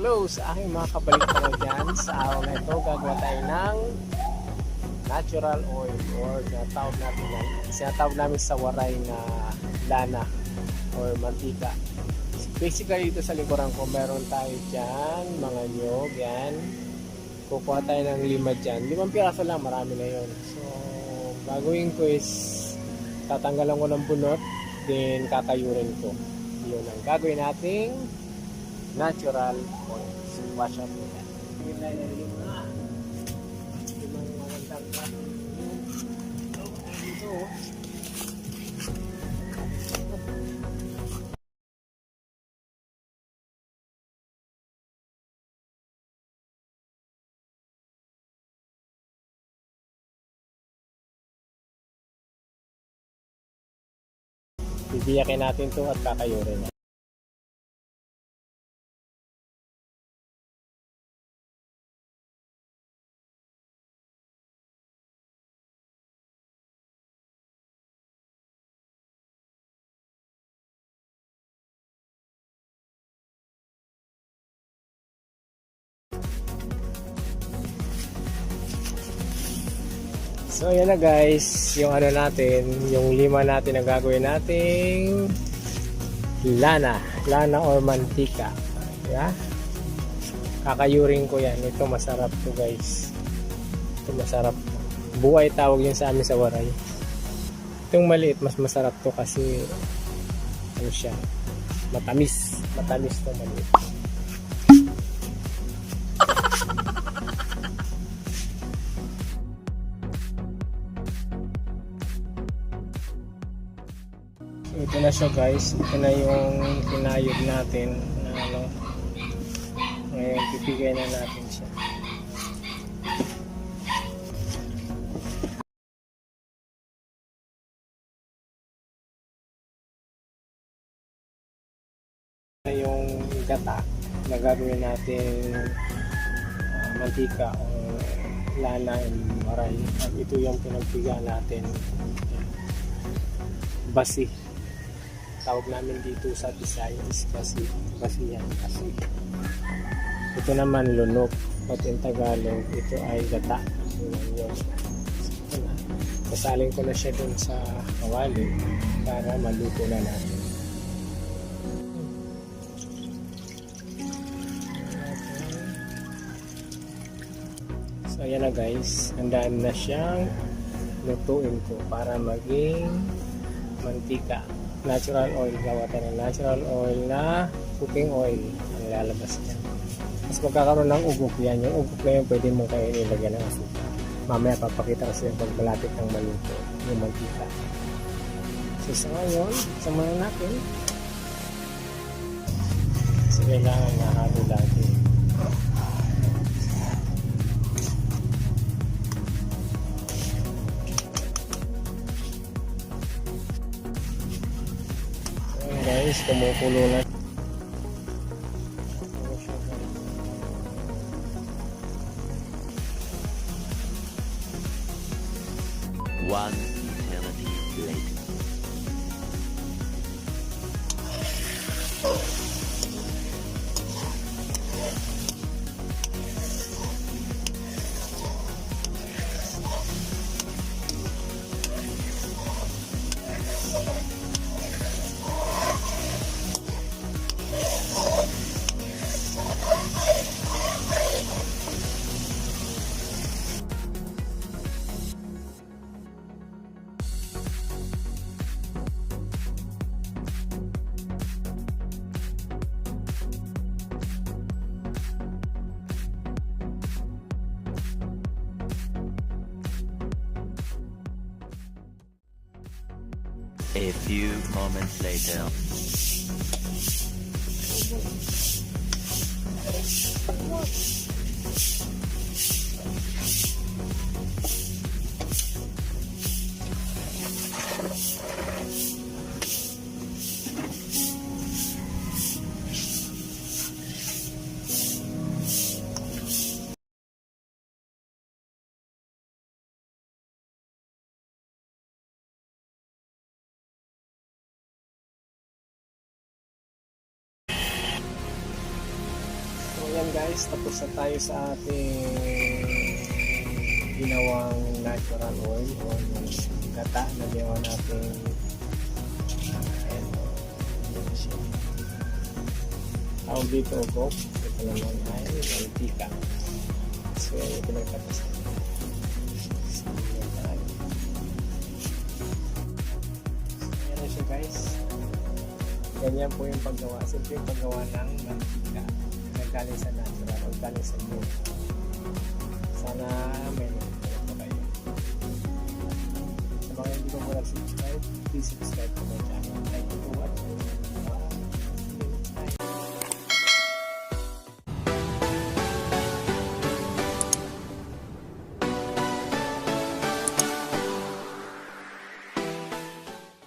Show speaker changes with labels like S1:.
S1: Hello sa aking mga kabalik ko dyan. Sa araw na ito, gagawa tayo ng natural oil or sinatawag namin sa waray na lana or mantika. Basically dito sa likuran ko, meron tayo dyan, mga nyog, yan. Kukuha tayo ng 5 dyan. 5 piraso lang, marami na yun. So, gagawin ko is tatanggalan ko ng bunot, then kakayurin ko. Yun ang gagawin nating natural oil. So, watch out mo yan. Yun na yung limang magandang patin. Ito. Bibiyakin natin to at kakayurin natin. So yan na guys, yung ano natin, yung 5 natin na gagawin nating lana or mantika. Yeah? Kakayurin ko yan. Ito masarap to guys. Ito masarap. Buhay tawag yun sa amin sa waray. Itong maliit mas masarap to kasi ano siya, matamis to maliit. Ito na siya guys, ito na yung kinayod natin na ano. Ngayon pipigay na natin siya. Yung gata na gagawin natin mantika o lana and waray. At ito yung pinagpiga natin, basi. Tawag namin dito sa Visayas kasi yan kasi. Ito naman lunok at in Tagalog ito ay gata. Pasalin ko na siya dun sa kawali para maluto na natin. So ayan na guys, handaan na siyang lutuin ko para maging mantika. Natural oil, gawa tayo ng natural oil na cooking oil ang lalabas niya. Mas magkakaroon ng ugok yan. Yung ugok na yun pwede mong kayo nilagyan ng asuka. Mamaya papakita kasi pag malapit ng maluto yung mantika. So sa ngayon, samahan natin. So kailangan nahalo natin. Guys, kumukulo na.
S2: One eternity later. A few moments later.
S1: yan guys, tapos na tayo sa ating ginawang natural oil o yung gata na ginawa natin. Ayan o. Tawag dito o ito naman ay mantika. So yan yung pinagkatas natin. Ayan na siya guys. Ganyan po yung paggawa. Simple yung paggawa ng mantika. Nagkaling sa natural o galing sa milk. Sana may natutunan po kayo. Sa mga hindi ko po nag-subscribe, please subscribe to my channel. Thank you.